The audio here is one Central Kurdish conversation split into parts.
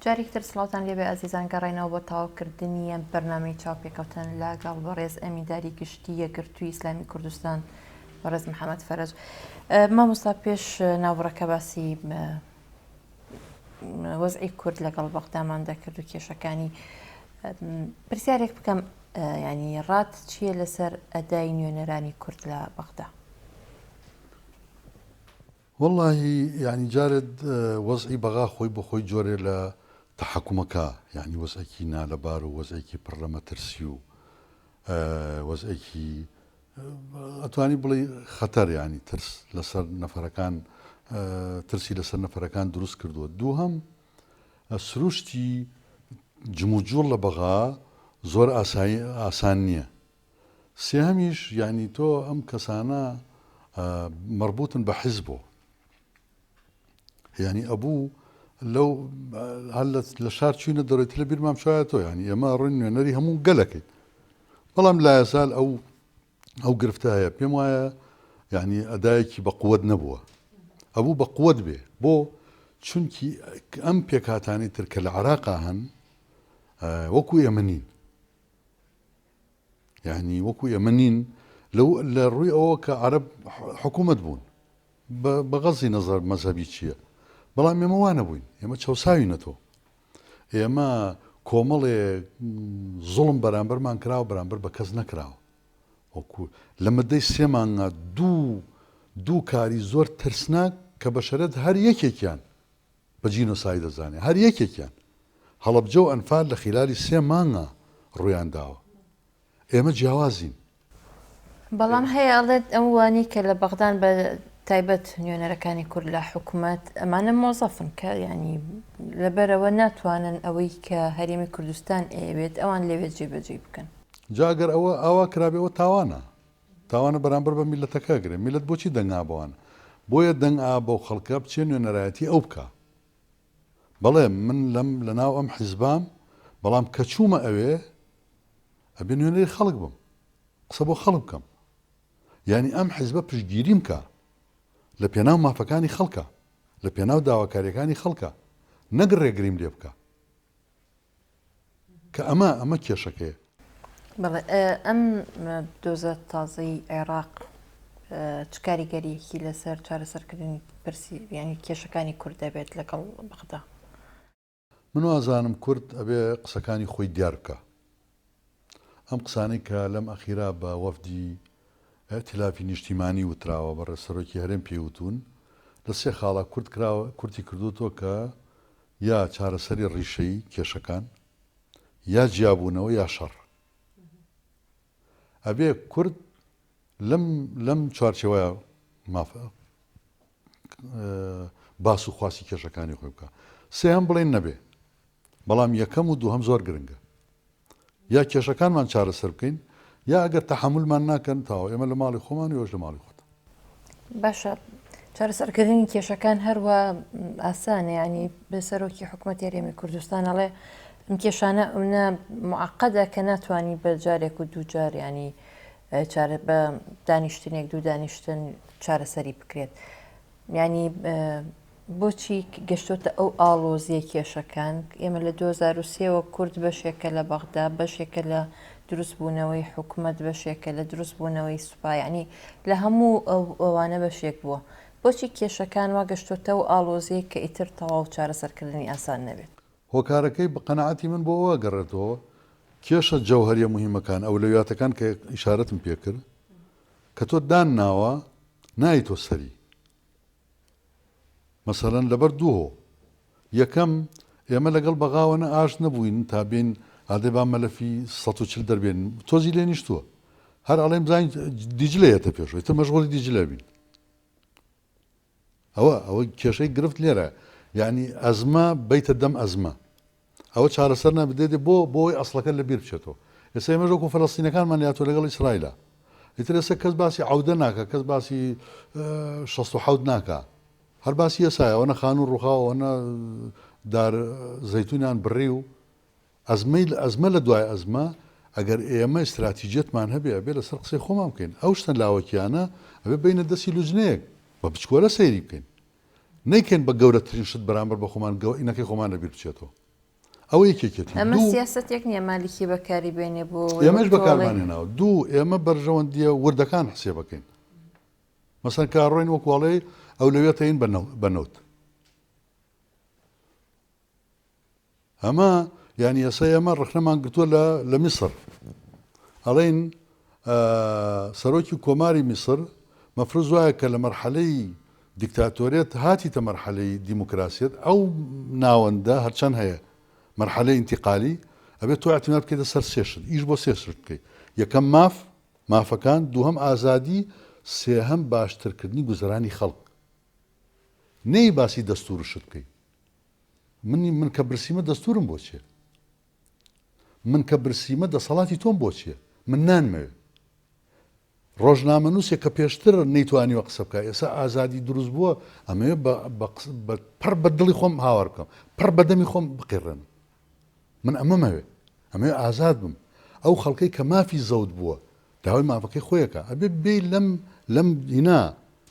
جارێکتر سڵاوتان لێبێ ئازیزان گەڕێنەوە بۆ تاواکردنی ئەم بەرنامەی چاوپێکەوتن لەگەڵ بەڕێز ئەمینداری گشتی یەکگرتووی ئیسلامی کوردستان بەڕێز محەممەد فەرج. مامۆستا پێش ناوڕەکە باسی وەزعی کورد لەگەڵ بەغدامان دەکرد و کێشەکانی پرسیارێک بکەم، ینی ڕات چییە لەسەر ئەدای نوێنەرانی کورد لە بەغدا؟ واللهی یعنی جارێت وەزعی بەغا خۆی بە خۆی جۆرێ لە تەحکومەکە، یعنی وەزعێکی نالەبار و وەزعێکی پڕ لە مەترسی و وەزعێکی ئەتوانی بڵێ خەتەر، ینی ترس لەسەر نەفەرەکان، ترسی لەسەر نەفەرەکان دروست کردووە. دووهەم سروشتی جموجوڵ لە بەغا زۆر ئاسان نییە. سێهەمیش ینی تۆ ئەم کەسانە مربوطن بە حیزبۆ، ینی ئەبوو لەو هەر لە شار چوینە دەڕێت لە بیرمام شایە تۆ، ینی ئێمە ڕووی نوێنەری هەموو گەلەکەیت، بەڵام لا یەسال ئەو گرفتە هەیە. پێم وایە ینی ئەدایەکی بە قووەت نەبووە، ئەبوو بە قووەت بێ، بۆ چونکی ئەم پێکهاتانی تر کە لە عێراقا هەن وەکو ئێمە نین، یعنی وەکو ئێمە نین لە ڕووی ئەوە کە عەرەب حکوومەت بوون بەغەزی نەزەر مەزهەبی چییە، بەڵام ئێمە وانە بووین، ئێمە چاوساوینەتەوە، ئێمە کۆمەڵێ زوڵم بەرامبەرمان کراوە بەرامبەر بە کەس نەکراوە. وەکو لە مەدەی 3 مانگە دوو کاری زۆر ترسناک کە بەشەرەت هەر یەکێکیان بە جینۆساید دەزانێت، هەر یەکێکیان هەڵەبجە و ئەنفال لە خلالی 3 مانگە ڕوویان داوە. ئێمە جیاوازین. بەڵام هەیە ئەڵێت ئەم وانی کە لە بەغدان بە تایبەت نوێنەرەکانی کورد لە حکوومەت ئەمانە مۆزەفن کە ینی لەبەرەوە ناتوانن ئەوەی کە هەرێمی کوردستان ئەوێت ئەوان لەوێت جێبەجێ بکەن. جاگەر ئەوە ئاوا کرابێەوە تاوانە بەرامبەر بە میلەتەکە گرێ. میلەت بۆچی دەنگا بەوانە؟ بۆیە دەنگا بۆ خەڵکە بچێ نوێنەرایەتی ئەو بکە. بەڵێ من لە ناو ئەم حیزبام، بەڵام کە چوومە ئەوێ ئەبێ نوێنەری خەڵک بم، قسە بۆ خەڵک بکەم، یعنی ئەم حیزبە پشتگیریم کە لە پێناو مافەکانی خەڵکە، لە پێناو داواکاریەکانی خەڵکە، نەگەر ڕێگریم لێ بکە، کە ئەمە کێشەکەیە. بەڵێ ئەم دۆزە تازەی عێراق چ کاریگەریەکی لەسەر چارەسەرکردنی پرسی ینی کێشەکانی کورد دەبێت لەگەڵ بەغدا؟ من وازانم کورد ئەبێ قسەکانی خۆی دیار بکە. ئەم قسانەی کە لەم ئەخیرا بە وەفدی ئەتلافی نیشتیمانی وتراوە بەڕێ سەرۆکی هەرێم پێوتون، لە 3 خاڵە کورتی کردوتەوە کە یا چارەسەری ڕیشەی کێشەکان، یا جیابوونەوە، یا شەڕ. ئەبێ کورد لەم چوارچێوەیە باس و خواسی کێشەکانی خۆی بکە. سێهەم بڵێن نەبێ، بەڵام یەکەم و دووهەم زۆر گرنگە. یا کێشەکانمان چارەسەر بکەین، یا ئەگەر تەحملمان ناکەن تاوە ئێمە لە ماڵی خۆمان و ئێوەش لە ماڵی خۆت. باشە، چارەسەرکردنی کێشەکان هەروە ئاسانە، ینی بەسەرۆکی حکوومەت هەرێمی کوردستان ئەڵێ ئەم کێشانە ئەمە معقەدە کە ناتوانانی بە جارێک و دوو جار ینی بە دانیشتنێک دوو دانیشتن چارەسەری بکرێت. ینی بۆچی گەشتۆتە ئەو ئاڵۆزیە کێشەکان؟ ئێمە لە 2023ەوە کورد بەشێکە لە بەغدا، بەشێکە لە دروستبوونەوەی حکوومەت، بەشێکە لە دروستبوونەوەی سوپای، ینی لە هەموو ئەوانە بەشێک بووە. بۆچی کێشەکان وا گەشتۆتە و ئاڵۆزیە کە ئیتر تەواو چارەسەرکردنی ئاسان نەبێت؟ هۆکارەکەی بە قەنەعەتی من بۆ ئەوە گەڕێتەوە کێشە جەوهەریە مهمەکان ئەولەویاتەکان کە ئیشارەتم پێکرد کە تۆ دان ناوە نایی تۆ سەری. مەسەڵەن لەبەر دووهۆ، یەکەم ئێمە لەگەڵ بەغاوەنە ئاش نەبووین تا بین ئادێ با مەلەفی 140 دەربێن، تۆزی لێ نیشتووە، هەر ئەڵێم زانین دیجلەیەتە پێشەوەی تە مەشغوڵی دیجلە بین. ئەوە کێشەی گرفت لێرە، یعنی ئەزمە بیتە دەم ئەزمە، ئەوە چارەسەر نابدێت بۆی ئەسڵەکە لە بیر بچێتەوە. ئێستا ئێمە ژۆکو فەلەستینەکانمان یاتۆ لەگەڵ ئیسرائیلە، ئیتر ئێستا کەس باسی عەودە ناکە، کەس باسی 67 ناکە، هەر باسی ئێسایە، ئەوەنە خان و ڕووخاوە، ئەوەنە دار زەیتونیان بڕی و ئەزمە لە دوای ئەزمە. ئەگەر ئێمە استراتیجێتمان هەبێ ئەبێ لەسەر قسەی خۆمان بکەین، ئەو شتە لاوەکیانە ئەبێ بینە دەستی لوجنەیەک بە بچکۆلە سەیری بکەین، نەیکەین بە گەورەترین شت بەرامبەر بە خۆمان ئینەکەی خۆمان لەبیر بچێتەوە. ئەو یەکێکێتی ئەمە سیاسەتێک نییە مالیکی بەکاری بێنێ بۆ ئێمەش بەکارمانێناوە دوو ئێمە بەرژەوەندیە وردەکان حسێ بکەین مەسەن کارڕۆین وەکواڵێ ئەو لەوێتەین بەنەوت ئەمە یعنی ئێستا ئێمە ڕخنەمان گرتووە لە میسر ئەڵێن سەرۆکی کۆماری میسر مەفروض وایە کە لە مەرحەلەی دیکتاتۆریەت هاتیتە مەرحەلەی دیموکراسیەت ئەو ناوەندە هەرچەند هەیە مەرحەلەی ئینتیقالی ئەبێت تۆ اعتیماد بکەیتە سەر سێشت ئیش بۆ سێشت بکەیت یەکەم مافەکان دووهەم ئازادی سێهەم باشترکردنی گوزەرانی خەڵک نەی باسی دەستوورشت بکەیت من کە برسیمە دەستورم بۆ چییە من کە برسیمە دەسەڵاتی تۆم بۆ چییە من نانمەوێ ڕۆژنامەنووسێک کە پێشتر نەیتوانیوە قسە بکە ئێستا ئازادی دروست بووە ئەمەوێ پڕ بە دڵی خۆم هاوار بکەم پڕ بەدەمی خۆم بقیڕێن من ئەمەمەوێ ئەمەوێ ئازاد بم ئەو خەڵکەی کە مافی زەوت بووە داوای مافەکەی خۆیەکە ئەبێ بێ لەم هینا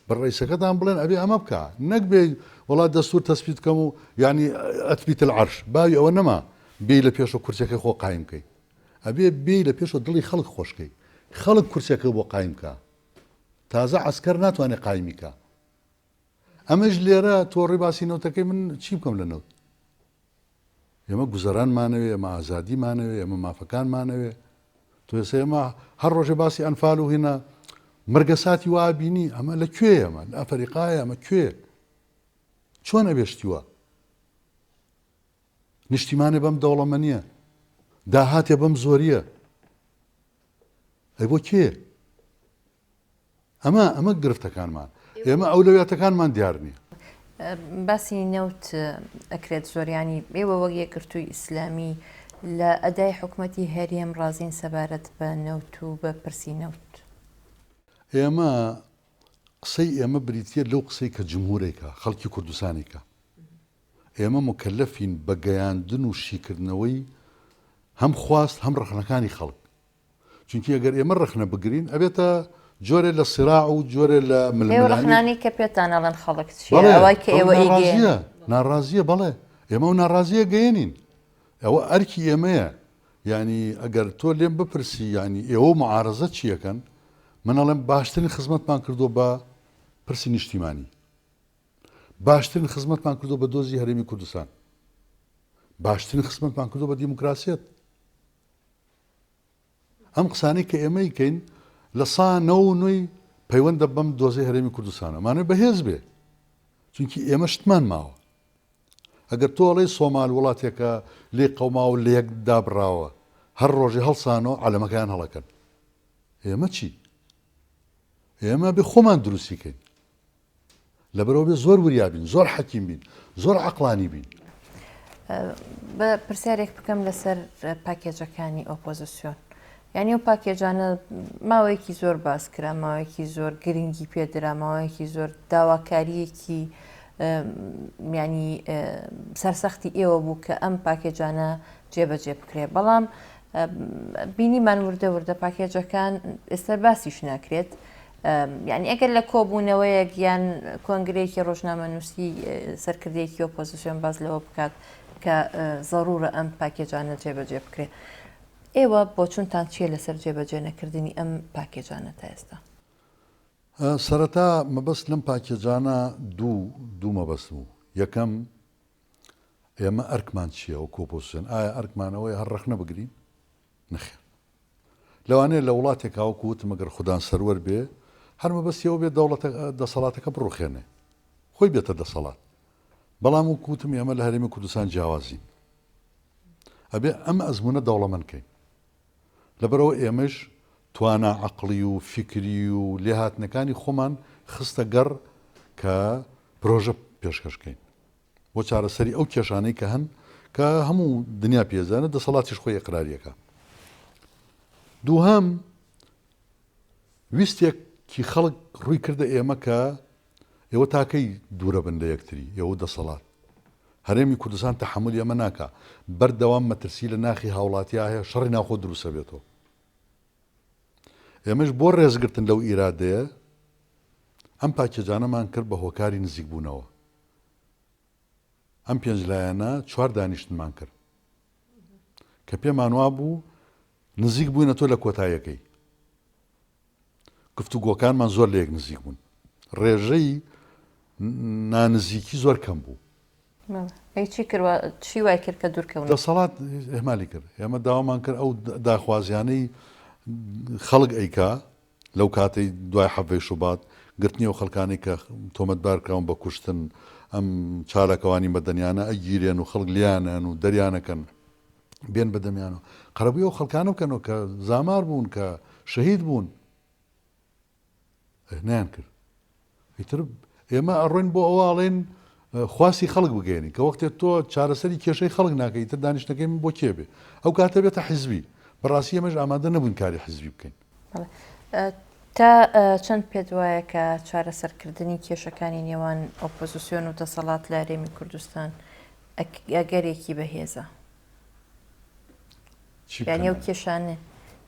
بەڕێسەکەتان بڵێن ئەبێ ئەمە بکە نەک بێ وڵات دەستور تەسبیت بکەم و یعنی ئەتبیت العەرش باوی ئەوە نەما بێ لە پێشەوە کورسەکەی خۆ قایم بکەی ئەبێ بێ لە پێشەوە دڵی خەڵک خۆشکەی خەڵک کورسەکە بۆ قایم بکە تازە عەسکەر ناتوانێت قایمی بکە ئەمەش لێرە تۆ ڕێباسی نەوتەکەی من چی بکەم لە نەوت ئێمە گوزەرانمانەوێ ئەمە ئازادیمانەوێ ئەمە مافەکانمانەوێ تۆ ێستا ئێمە هەر ڕۆژێ باسی ئەنفال و هێنا مەرگەساتی وابینی ئەمە لەکوێ ئەمە لە ئەفریقایە ئەمە کوێ چۆن ئەبێشتیوە نیشتیمانێ بەم دەوڵەمەندیە داهاتێ بەم زۆریە ئەی بۆ کێ ئەمە گرفتەکانمان ئێمە ئەولەویەتەکانمان دیار نییە باسی نەوت ئەکرێت زۆریانی ئێوە وەک یەکگرتووی ئیسلامی لە ئەدای حکوومەتی هەرێم ڕازین سەبارەت بە نەوت و بە پرسی نەوت ئێمە قسەی ئێمە بریتە لەو قسەی کە جمهورێکە خەڵکی کوردستانێکە ئێمە مکەلەفین بە گەیاندن و شیکردنەوەی هەم خواست هەم ڕخنەکانی خەڵک چونکی ئەگەر ئێمە ڕخنە بگرین ئەبێتە جۆرێ لە سراع و جۆرێ لە ڕخنانی کە پێتان ئەڵەن خەڵک ئەوەی کە ئێوە ناڕازیە بەڵێ ئێمە و ناڕازیە گەیەنین ئەوە ئەرکی ئێمەیە ینی ئەگەر تۆ لێم بپرسی ینی ئێوە معارەزە چیەکەن من ئەڵێم باشترین خزمەتمان کردو بە پرسی نیشتیمانی باشترین خزمەتمان کردو بە دۆزی هەرێمی کوردستان باشترین خزمەتمان کردو بە دیموکراسیەت ئەم قسانەی کە ئێمە یکەین لە سا 99 پەیوەندە بەم دۆزەی هەرێمی کوردستانە مانوێ بەهێز بێ چونکی ئێمە شتمان ماوە ئەگەر تۆڵی سۆمال وڵاتێکە لێ قەوما و لە یەک دابراوە هەر ڕۆژی هەڵسانەوە عەلەمەکەیان هەڵەکەن ئێمە چی ئێمە بێ خۆمان دروستیکەین لەبەرەوە بێ زۆر وریابین زۆر حەکیم بین زۆر عەقڵانی بین بە پرسیارێک بکەم لەسەر پاکێجەکانی ئۆپۆزیسیۆن یعنی ئەو پاکێجانە ماوەیەکی زۆر باس کرا ماوەیەکی زۆر گرنگی پێدرا ماوەیەکی زۆر داواکاریەکی ینی سەرسەختی ئێوە بوو کە ئەم پاکێجانە جێبەجێ بکرێ بەڵام بینیمان وردە وردە پاکێجەکان ئێستا باسیش ناکرێت یعنی ئەگەر لە کۆبوونەوەیە گیان کۆنگرەیەکی ڕۆژنامەنووسی سەرکردەیەکی ئۆپۆزیسیۆن باز لەوە بکات کە زەڕورە ئەم پاکێجانە جێبەجێ بکرێت ئێوە بۆ چونتان چیە لەسەر جێبەجێ نەکردنی ئەم پاکێجانە تا ئێستا سەرەتا مەبەست لەم پاکێجانە دوو مەبەست بوو یەکەم ئێمە ئەرکمان چییە و کۆپۆزیسیۆن ئایا ئەرکمانەوەی هەر ڕەخنە بگرین نەخێر لەوانەیە لە وڵاتێک هاوکو وتم ئەگەر خوددان سەروەر بێ هەر مەبەستیەوە بێت دەسەڵاتەکە بڕوخێنێ خۆی بێتە دەسەڵات بەڵام و کووتم ئێمە لە هەرێمی کوردستان جیاوازین ئەبێ ئەم ئەزمونە دەوڵەمەندکەین لەبەرەوە ئێمەش توانە عەقڵی و فکری و لێهاتنەکانی خۆمان خستە گەڕ کە پرۆژە پێشکەشکەین بۆ چارەسەری ئەو کێشانەی کە هەن کە هەموو دنیا پێزانە دەسەڵاتیش خۆی ئەقراریەکە دووهەم ویستێکی خەڵک ڕووی کردە ئێمە کە ئێوە تاکەی دوورە بن لە یەکتری ئێوە دەسەڵات هەرێمی کوردستان تەحمل ئێمە ناکە بەردەوام مەترسی لە ناخی هاوڵاتیا هەیە شەڕی ناخۆ دروستە بێتەوە ئێمەش بۆ ڕێزگرتن لەو ئیرادەیە ئەم پاکێجانەمان کرد بە هۆکاری نزیک بوونەوە ئەم پێنج لایەنە 4 دانیشتنمان کرد کە پێمان وا بوو نزیک بووینە تۆ لە کۆتاییەکەی گفتوگۆکانمان زۆر لە یەک نزیک بوون ڕێژەی نانزیکی زۆر کەم بوو چی کردوە چی وای کرد کە دوورکەون دەسەڵات ئێمالی کرد ئێمە داوامان کرد ئەو داخوازیانەی خەڵک ئەیکا لەو کاتەی دوای حەڤەی شوبات گرتنی و خەڵکانی کە تۆمەتبارکراون بە کوشتن ئەم چارەکەوانی بەدەنیانە ئەگیرێن و خەڵک لیانن و دەریانەکەن بێن بەدەمیانەوە قەرەبووی ئەو خەڵکانە بکەنەوە کە زامار بوون کە شەهید بوون نیان کرد ئیتر ئێمە ئەڕۆین بۆ ئەوواڵێن خواسی خەڵک بگەێنی کە وەختێت تۆ چارەسەری کێشەی خەڵک ناکەی تر دانیشتەکەی من بۆ کێبێ ئەو کاتە بێتە حیزبی بەڕاستی ئێمەش ئامادە نەبوون کاری حیزبی بکەین تا چەند پێت وایە کە چارەسەرکردنی کێشەکانی نێوان ئۆپۆزیسیۆن و دەسەڵات لە هەرێمی کوردستان ئەگەرێکی بەهێزە یعنی ئەو کێشانە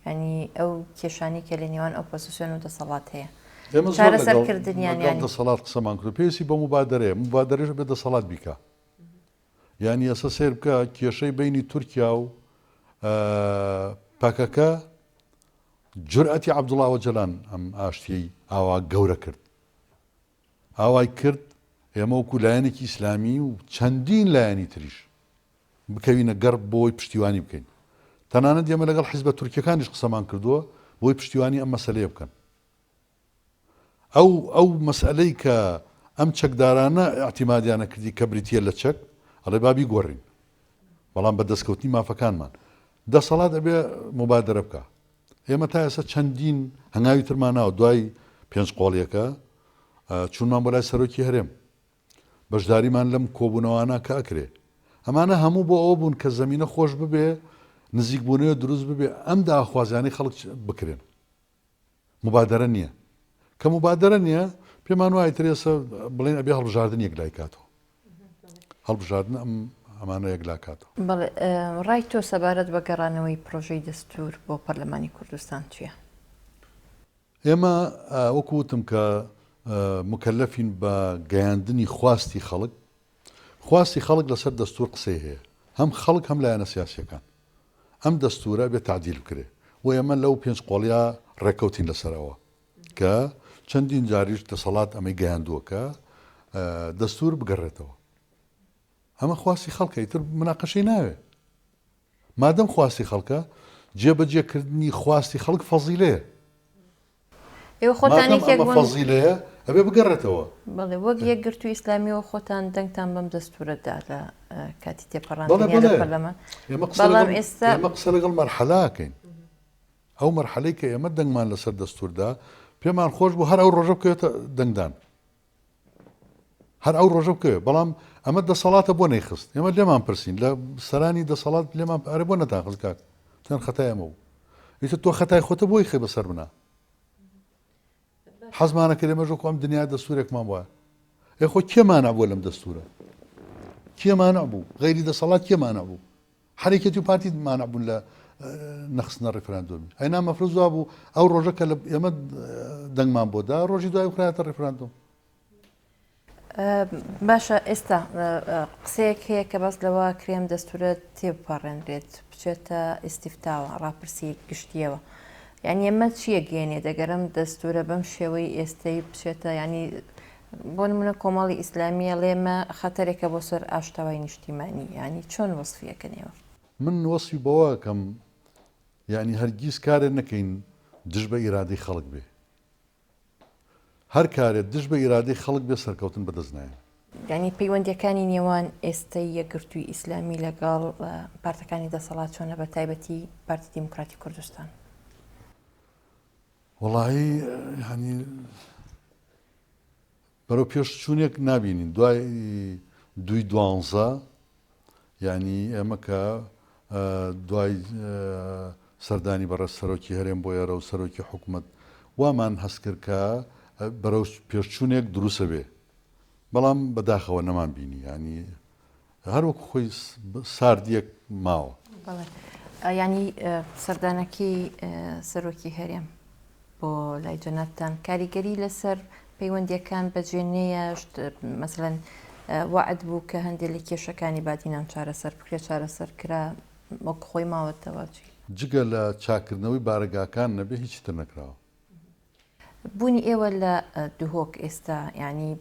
ینی ئەو کێشانی کە لە نێوان ئۆپۆزیسیۆن و دەسەڵات هەیە چارەسەرکردنیان دەسەڵات قسەمان کرد پێویستی بە مبادرەیە مبادرەش بێ دەسەڵات بیکە یعنی ئێستا سێر بکە کێشەی بینی تورکیا و پاکەکە جورئەتی عەبدوڵڵا ئۆجەلان ئەم ئاشتیەی ئاوا گەورە کرد ئاوای کرد ئێمە وەکو لایەنێکی ئیسلامی و چەندین لایەنی تریش بکەوینە گەڕ بۆی پشتیوانی بکەین تەنانەت ئێمە لەگەڵ حیزبە تورکیەکانیش قسەمان کردووە بۆی پشتیوانی ئەم مەسەلەیە بکەن ئەو مەسئلەی کە ئەم چەکدارانە ئاعتیمادیانە کردی کە بریتە لە چەک ئەڵێ بابی گۆڕین بەڵام بە دەستکەوتنی مافەکانمان دەسەڵات ئەبێ مبادرە بکە ئێمە تا ئێستا چەندین هەنگاوی ترمان ناوە دوای پێنج قۆڵیەکە چونمان بۆ لای سەرۆکی هەرێم بەشداریمان لەم کۆبوونەوانە کە ئەکرێ ئەمانە هەموو بۆ ئەوە بوون کە زەمینە خۆش ببێ نزیک بوونەوە دروست ببێ ئەم داخوازیانەی خەڵک بکرێن مبادرە نییە کە مبادرە نییە پێمان وایە ترێسە بڵێن ئەبێ هەڵبژاردن یەک لای کاتەوە هەڵبژاردن ئەمانە یەک لا کاتەوە بەڵێ ڕای تۆ سەبارەت بە گەڕانەوەی پرۆژەی دەستور بۆ پەرلەمانی کوردستان چییە؟ ئێمە وەکو وتم کە مکەلەفین بە گەیاندنی خواستی خەڵک لەسەر دەستور قسەی هەیە هەم خەڵک هەم لایەنە سیاسیەکان ئەم دەستورە بێت تعدیل بکرێ و ئێمە لەو پێنج قۆڵیا ڕێکەوتین لەسەرەوە کە چەندین جاریش دەسەڵات ئەمەی گەیاندووە کە دەستور بگەڕێتەوە ئەمە خواستی خەڵکە ئیتر مناقەشەی ناوێ مادەم خواستی خەڵکە جێبەجێکردنی خواستی خەڵک فەزیلەیە ئێوە خۆتانێک فەزیلەیە ئەبێ بگەڕێتەوە بەڵێ وەک یەکگرتووی ئیسلامیەوە خۆتان دەنگتان بەم دەستورەدا لە کاتی تێپەڕاندنی پەرلەمان بەڵام ئێستا ئێمە قسە لەگەڵ مەرحەلاکەین ئەو مەرحەلەی کە ئێمە دەنگمان لەسەر دەستوردا پێمان خۆش بوو هەر ئەو ڕۆژە بکەوێتە دەنگدان هەر ئەو ڕۆژە بکەوێت بەڵام ئەمە دەسەڵاتە بۆ نەیخست ئێمە لێمان پرسین لە سەرانی دەسەڵات لێمان ئەرە بۆ نەتانخست کاک چەند خەتای ئەمە بوو ئیتر تۆ خەتای خۆتە بۆی خێ بەسەر بنا حەزمانە کرد ئێمەش وەکو ئەم دنیا دەستورێکمان وایە ئێخۆ کێمانە بووە لەم دەستورە کێمانە بوو غەیری دەسەڵات کێمانە بوو حرەکەتی و پارتی مانە بوون لە نەخستنە ڕێفراندۆمی ئەینا مەفروض وا بوو ئەو ڕۆژە کە لە ئێمە دەنگمان بۆدا ڕۆژی دوای بخرایەتە ڕێفراندۆم باشە ئێستا قسەیەک هەیە کە بەس لەوە کرێم دەستورە تێپەڕێنرێت بچێتە ئیستیفتاوە ڕاپرسی گشتیەوە یعنی ئەمە چییە گەێنێ دەگەرم دەستورە بەم شێوەی ئێستەی بچێتە ینی بۆ نمونە کۆمەڵی ئیسلامیە لێمە خەتەرێکە بۆ سەر ئاشتەوای نیشتیمانی ینی چۆن وەسفیەکەنێوە من وەسفی بەوە کەم یعنی هەرگیز کارێ نەکەین دژ بە ئیرادەی خەڵک بێ هەر کارێت دژ بە ئیرادەی خەڵک بێ سەرکەوتن بەدەست نایە ینی پەیوەندیەکانی نێوان ئێستای یەکگرتووی ئیسلامی لەگەڵ پارتەکانی دەسەڵات چۆنە بە تایبەتی پارتی دیموکراتی کوردستان وەڵاهی ینی بەرەو پێشچوونێک نبینین دوای 2012 یعنی ئێمە کە دوای سەردانی بەڕێز سەرۆکی هەرێم بۆ ئێرە و سەرۆکی حکوومەت وامان هەست کرد کە بەرەو پێشچوونێک دروسە بێ بەڵام بەداخەوە نەمان بینی ینی هەروەکو خۆی ساردیەک ماوە ینی سەردانەکەی سەرۆکی هەرێم بۆ لای جەنابتان کاریگەری لەسەر پەیوەندیەکان بەجێنەیە مەسەڵەن وعد بوو کە هەندێک لە کێشەکانی بادینان چارەسەر بکرێت چارەسەر کرا وەک خۆی ماوەتەوەچی جگە لە چاکردنەوەی بارگاکان نەبێ هیچتر نەکراوە. بوونی ئێوە لە دوهۆک ئێستا ینی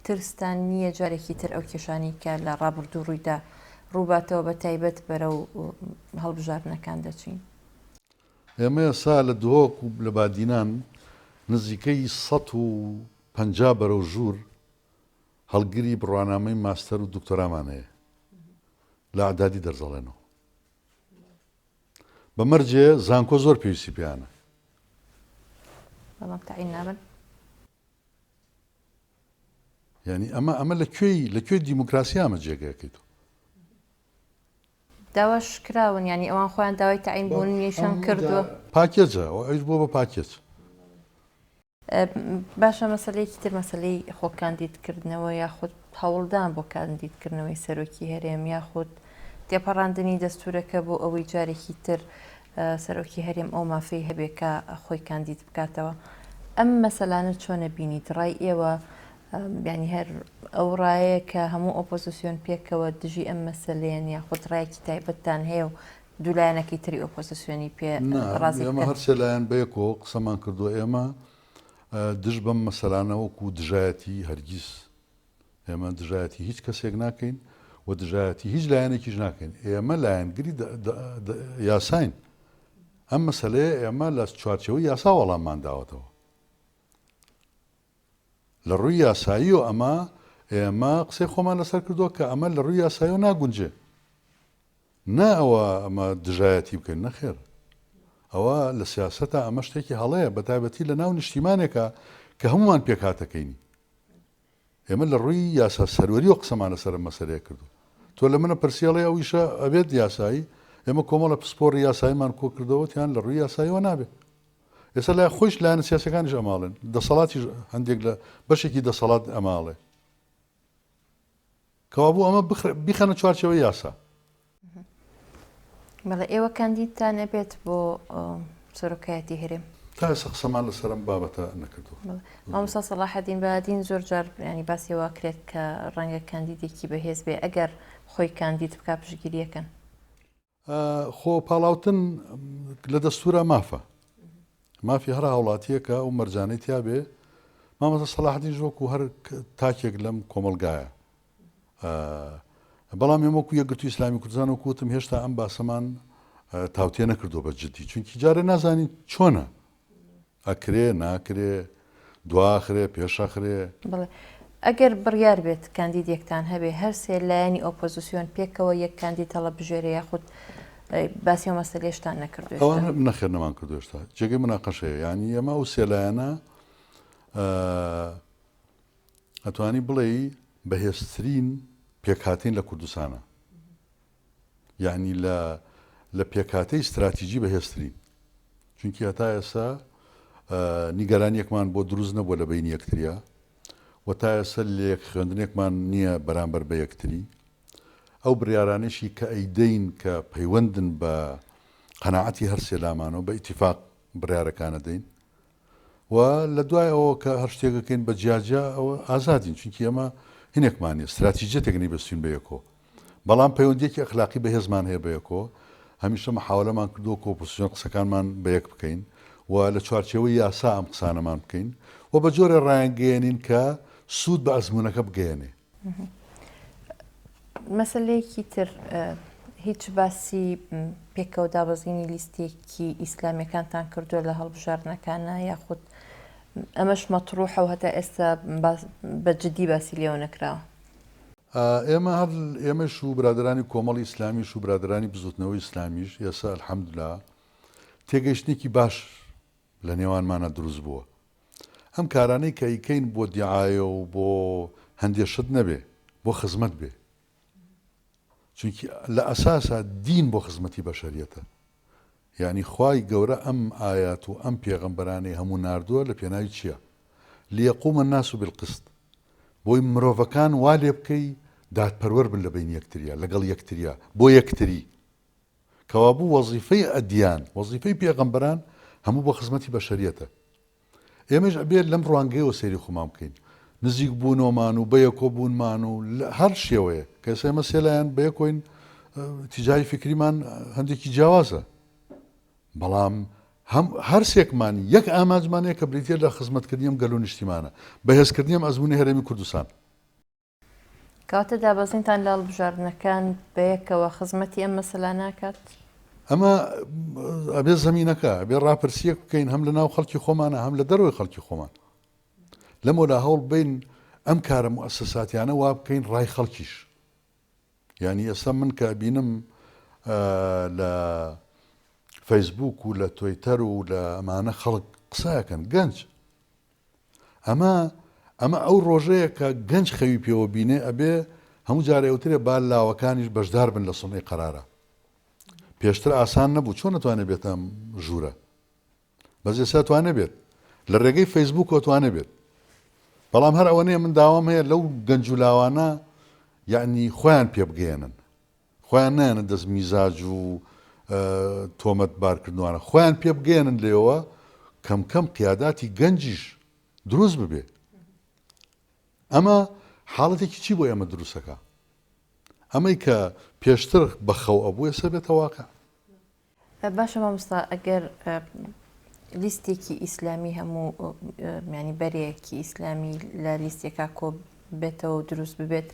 ترستان نییە جارێکی تر ئەو کێشانی کە لە ڕابردوو ڕوویدا ڕووباتەوە بە تایبەت بەرە و هەڵبژارنەکان دەچین. ئێمە ئێستا لە دهۆک و لە بادینان نزیکەی 150 بەرەو ژوور هەڵگری بڕوانامەی ماستەر و دکتۆرامان هەیە لە عدادی دەرزەڵێنەوە. بەمەرجێ زانکۆ زۆر پێویستی پێیانە. بەڵام تاعین نابن. یعنی ئەمە لەکوێی دیموکراسی ئەمە جێگەکەیت. داواش کراون ینی ئەوان خۆیان داوای تاعین بوونیشان کردووە. پاکێجە ئەوش بۆ بە پاکێج. باشە مەسلەیەکی تر مەسلەی خۆکاندیدکردنەوە یاخود هەوڵدان بۆ کاندیدکردنەوەی سەرۆکی هەرێم یاخود تێپەڕاندنی دەستورەکە بۆ ئەوەی جارێکی تر سەرۆکی هەرێم ئەو مافەی هەبێکە خۆی کاندید بکاتەوە. ئەم مەسەلانە چۆنە بینیت ڕای ئێوە ینی هەر ئەو ڕایەیە کە هەموو ئۆپۆزیسیۆن پێکەوە دژی ئەم مەسلەیەن یاخود ڕایەکی تایبەتتان هەیە و دوولایەنەکەی تری ئۆپۆزیسیۆنی پێ ڕازی ئێمە هەرسێ لایەن بەیەکەوە قسەمان کردووە ئێمە دژ بەم مەسەلانەوەکو دژایەتی هەرگیز ئێمە دژایەتی هیچ کەسێک ناکەین و دژایەتی هیچ لایەنێکیش ناکەین. ئێمە لایەنگری یاساین. ئەم مەسەلەیە ئێمە لە چوارچەوەی یاسا وەڵاممان داوەتەوە. لە ڕووی یاسایی و ئێمە قسەی خۆمان لەسەر کردووە کە ئەمە لە ڕووی یاساییەوە ناگونجێ. نا ئەوە ئەمە دژایەتی بکەین نەخێر. ئەوە لە سیاسەتە ئەمە شتێکی هەڵەیە بە تایبەتی لە ناو نیشتیمانێکە کە هەمومان پێکاتەکەینی. ئێمە لە ڕووی یاسا سەروەری و قسەمان لەسەر مەسەلەیە کردو. تۆ لە منە پرسیڵێ ئەویشە ئەبێت یاسایی ئێمە کۆمەڵە پسپۆڕی یاساییمان کۆ کردەوەتیان لە ڕووی یاساییەوە نابێت. ئێستا لای خۆش لایەنە سیاسەکانیش ئەماڵێن دەسەڵاتی هەندێک لە بەشێکی دەسەڵات ئەماڵێ کەوابوو ئەمە بیخەنە چوارچەوەی یاسا. بەڵێ ئێوە کاندیدتان نەبێت بۆ سەرۆکایەتی هەرێم تا ئێستا قسەمان لەسەرم بابەتە نەکردووە. مامۆستا سەلاحەدین بەدین زۆر جار ینی باسیەوە کرێت کە ڕەنگە کاندیدێکی بەهێز بێ ئەگەر خۆی کاندید بک پشگیریەکەن. خۆ پاڵاوتن لە دەستورە مافی هەر هاوڵاتیەکە و مەرجانەی تیا بێ مامۆستا سەلاحەدین وەکو هەر تاکێک لەم کۆمەلگایە. بەڵام ئێمەکو یەکگرتووی ئیسلامی کوردستان و کوتم هێشتا ئەم باسەمان تاوتێ نەکردو بە جددی چونکی جارە نازانین چۆنە ئەکرێ ناکرێ دواخرێ پێشەخرێ. بڵێ ئەگەر بڕیار بێت کاندیدێکتان هەبێ هەر سێ لایەنی ئۆپۆزیسیۆن پێکەوە یەک کاندید هەڵە بژێرە یاخود باسی ئەو مەسەلێشتان نەکردو. ئەوان نەخێر نەمان کردو هێشتا جێگەی مناقەشەیە ینی ئێمە ئەو سێ لایەنە ئەتوانی بڵێ بەهێزترین پێکهاتین لە کوردستانە یعنی لە پێکهاتەی استراتیژی بەهێزترین چونکی هەتا ئێستا نیگەرانیەکمان بۆ دروست نەبووە لە بینی یەکتریە و تا ئێستا لێک خوێندنێکمان نییە بەرامبەر بە یەکتری. ئەو بڕیارانشی کە ئەیدەین کە پەیوەندن بە قەناعەتی هەر سێلامانەوە بە ئیتیفاق بڕیارەکانە دەین و لە دوای ئەوە کە هەر شتێکەکەین بە جیاجا ئەوە ئازادین چونکی ئەمە هینێکمانە استراتیژیەتێکنی بەستین بە یەکەوە بەڵام پەیوەندێکی ئەخلاقی بەهێزمان هەیە بە یەکەوە هەمیشە مەحاولەمان کردووە کۆپۆزیسیۆن قسەکانمان بە یەک بکەین و لە چوارچێوەی یاسا ئەم قسانەمان بکەین و بە جۆرە ڕایانگەیەنین کە سوود بە ئەزمونونەکە بگەێنێ. مەسلەیەکی تر هیچ باسی پێکەوە دابەزینی لیستێکی ئیسلامیەکانتان کردووە لە هەڵبژارنەکانە یاخود ئەمەش مەتروحە و هەتا ئێستا بە جددی باسی لێوە نەکراوە. ئێمە هەر ئێمەش و برادرانی کۆمەڵی ئیسلامیش و برادرانی بزوتنەوەی ئیسلامیش ئێستا ئەلحەمدولیلا تێگەیشتێکی باش لە نێوانمانە دروست بووە. ئەم کارانەی کە ئیکەین بۆ دیعایە و بۆ هەندێشت نەبێ بۆ خزمەت بێ چونکی لە ئەساسە دین بۆ خزمەتی بەشەریەتە یعنی خوای گەورە ئەم ئايات و ئەم پێغەمبەرانەی هەموو ناردووە لە پێناوی چییە؟ لیەقومە الناس بالقسط بۆی مرۆڤەکان وا لێ بکەی دادپەروەر بن لە بین یەکتریە لەگەڵ یەکتریە بۆ یەکتری کەوا بوو وەزیفەی ئەدیان وەزیفەی پێغەمبەران هەموو بۆ خزمەتی بەشەریەتە. ئێمەش ئەبێت لەم ڕوانگەیەوە سەیری خۆمان بکەین نزیک بوونەوەمان و بەیەکۆ بوونمان و هەر شێوەیە کە ئێمە سێلایەن بەیەکۆین تیجای فکریمان هەندێکی جیاوازە بەڵام هەرسێکمان یەک ئاماجمانەیە کە بریتێ لە خزمەتکردنیم گەل و نیشتیمانە بەهێزکردنیم ئەزمموی هەرێمی کوردستان کاتە دابەزینتان لە هەڵبژاردنەکان بەیەکەوە خزمەتی ئەم مەسەلا ناکات ئەمە ئەبێ زەمینەکە ئەبێ ڕاپرسیەک بکەین هەم لە ناو خەڵکی خۆمانە هەم لە دەروی خەڵکی خۆمان لەمەولا هەوڵ بین ئەم کارە موسساتیانە وا بکەین ڕای خەڵکیش یعنی ئێستا من کە بینم لە فەیسبوک و لە تۆیتەر و لە ئەمانە خەڵک قسەکەن گەنج ئەمە ئەو ڕۆژەیە کە گەنج خەوی پێوە بینێ ئەبێ هەموو جارێوترێ با لاوەکانیش بەشدار بن لە سڵی قەرارە پێشتر ئاسان نەبوو چۆن نتوانێت بێت ئەم ژوورە بەس ئێستا توانێت بێت لە ڕێگەی فەیسبوکەوە توانێت بێت بەڵام هەر ئەوەنەیە من داوام هەیە لەو گەنج و لاوانە یعنی خۆیان پێ بگەێنن خۆیان نایەنە دەست میزاج و تۆمەت بارکردوانە خۆیان پێ بگەێنن لێەوە کەم کەم قیاداتی گەنجیش دروست ببێ ئەمە حاڵەتێکی چی بۆ ئێمە دروستەکە ئەمەی کە پێشتر بەخەو ئەبوو ێستا بێتە واقع باشە مامۆستا ئەگەر لیستێکی ئیسلامی هەموو ینی بەرەیەکی ئیسلامی لە لیستێکا کۆ بێتەوە و دروست ببێت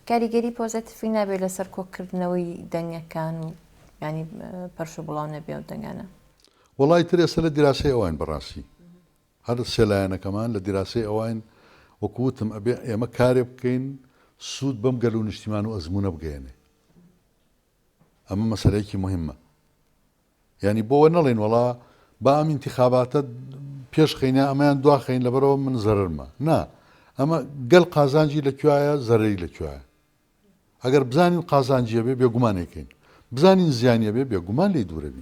کاریگەری پۆزیتیڤی نابێت لەسەر کۆکردنەوەی دەنگەکان و ینی پەرش و بڵاو نەبێ و دەنگانە وڵای تر ئێستا لە دیراسی ئەوان بەڕاستی هەر سێلایەنەکەمان لە دیراسی ئەوان وەکوتم ئەبێ ئێمە کارێ بکەین سوود بەم گەل و نیشتیمان و ئەزمونە بگەێنێ ئەمە مەسەلەیەکی مهمە ینی بۆوە نەڵێن وڵا با ئەم انتخاباتە پێش خینە ئەمەیان دوا خین لەبەرەوە من زەرمە نا ئەمە گەل قازانجی لەکوایە زەرری لەکوایە ئەگەر بزانین قازانجیە بێ بێگومانێکین بزانین زیانیە بێ بێگومان لێ دوورە بێ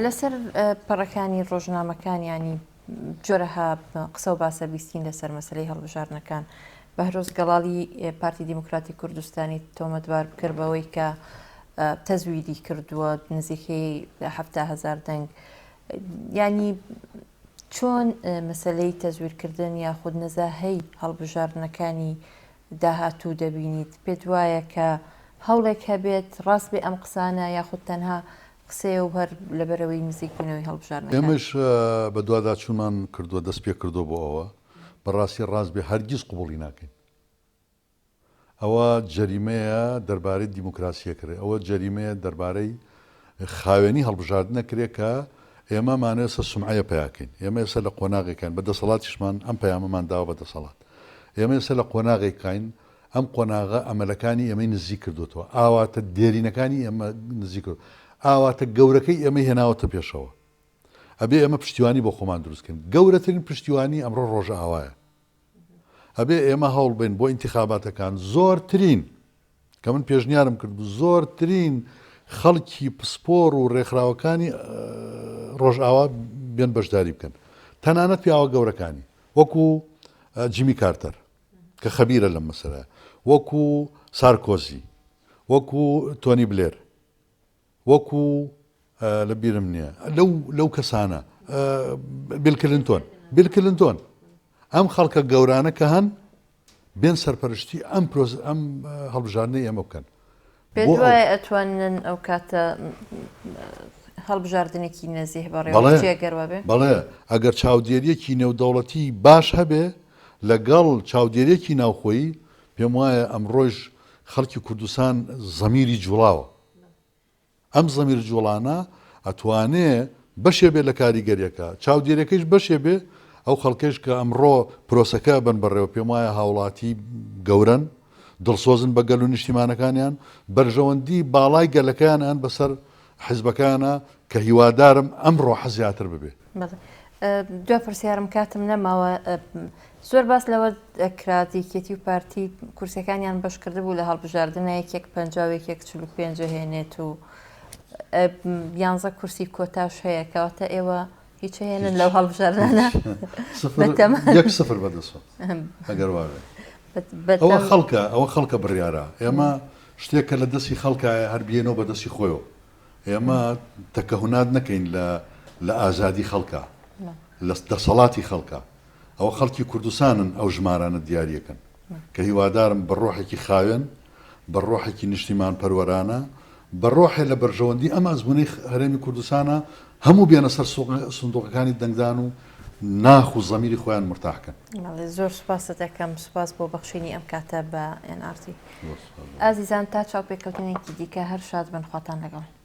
لەسەر پەڕەکانی ڕۆژنامەکان ینی جۆرەها قسە و باسە بیستین لەسەر مەسلەی هەڵبژاردنەکان بەهرۆز گەڵاڵی پارتی دیموکراتی کوردستانی تۆمەتبار کرد بەوەی کە تەزویری کردووە نزیکەی 7,000 دەنگ ینی چۆن مەسلەی تەزویرکردن یاخود نەزاهەی هەڵبژاردنەکانی داهاتوو دەبینیت پێت وایە کە هەوڵێک هەبێت ڕاست بێ ئەم قسانە یاخود تەنها قسەیە و هەر لەبەرەوەی نزیک بوونەوەی هەڵبژاردنەکان ئێمەش بە دوواداچوومان کردووە دەست پێ کردو بۆ ئەوە بەڕاستی ڕاست بێ هەرگیز قوبوڵی ناکەین ئەوە جەریمەیە دەربارەی دیموکراسیە کرێ ئەوە جەریمەیە دەربارەی خاوێنی هەڵبژاردنە کرێ کە ئێمە مانێسە سومعەیە پیاکەین ئێمە ئێستا لە قۆناغێکان بە دەسەڵاتیشمان ئەم پەیامەمان داوە بە دەسەڵات ئێمە ئێستا لە قۆناغێکین ئەم قۆناغە ئەمەلەکانی ئێمەی نزیک کردوتەوە ئاواتە دێرینەکانی ئێمە نزیک کرد ئاواتە گەورەکەی ئێمە هێناوەتە پێشەوە ئەبێ ئێمە پشتیوانی بۆ خۆمان دروستکەین گەورەترین پشتیوانی ئەمڕۆ ڕۆژە ئاوایە ئەبێ ئێمە هەوڵ بین بۆ ئینتیخاباتەکان زۆرترین کە من پێشنیارم کرد زۆرترین خەڵکی پسپۆر و ڕێکخراوەکانی ڕۆژئاوا بێن بەشداری بکەن تەنانەت پیاوە گەورەکانی وەکو جیمی کارتەر کە خەبیرە لەم مەسەلە وەکو سارکۆزی وەکو تۆنی بلێر وەکو لە بیرم نییە لەو کەسانە بیل کلنتۆن ئەم خەڵکە گەورانە کە هەن بێن سەرپەرشتی ئەم هەڵبژاردنەی ئێمە بکەن پێت وایە ئەتوانن ئەو کاتە هەڵبژاردنێکی نەزیه بەڕێوەگەرەوە بێ بەڵێ ئەگەر چاودێریەکی نێودەوڵەتی باش هەبێ لەگەڵ چاودێریەکی ناوخۆیی پێم وایە ئەمڕۆژ خەڵکی کوردستان زەمیری جوڵاوە ئەم زەمیر جوڵانە ئەتوانێ بەشێ بێ لە کاریگەریەکە چاودێریەکەیش بەشێ بێ ئەو خەڵکەش کە ئەمڕۆ پرۆسەکە بن بەڕێوە پێم وایە هاوڵاتی گەورن دڵسۆزن بە گەل و نیشتیمانەکانیان بەرژەوەندی باڵای گەلەکەیانیان بەسەر حیزبەکانە کە هیوادارم ئەمڕۆ حەزیاتر ببێ دو پرسیارم کاتم نەماوە زۆر باس لەوە دەکراتیکێتی و پارتی کورسەکانیان بەشکرده بوو لە هەڵبژاردنە 1,50 هێنێت و 11 کورسی کۆتاش هەیە کەواتە ئێوە هیچ هێنن لەو هەڵبژاردنە 1-0 بەدەسەوە ئەگەر وابێ ئەوە خەڵکە بڕیارە ئێمە شتێکە لە دەستی خەڵکایە هەر بێنەوە بە دەستی خۆیەوە ئێمە تەکەهونات نەکەین لە ئازادی خەڵکە لە دەسەڵاتی خەڵکە ئەوە خەڵکی کوردستانن ئەو ژمارانە دیارەکەن کە هیوادارم بە ڕۆحێکی خاوێن بە ڕۆحێکی نیشتیمان پەروەرانە بەڕۆحێ لە بەرژەوەندی ئەم ئەزمونەی هەرێمی کوردستانە هەموو بێنە سەر سندوقەکانی دەنگدان و ناخ و زەمیری خۆیان مرتاحکەن. زۆر سوپاس دەکەم، سوپاس بۆ بەخشینی ئەم کاتە بە NRT. ئازیزان تا چاو پێکەوتنێکی دیکە هەر شاد بن، خواتان لەگەڵ.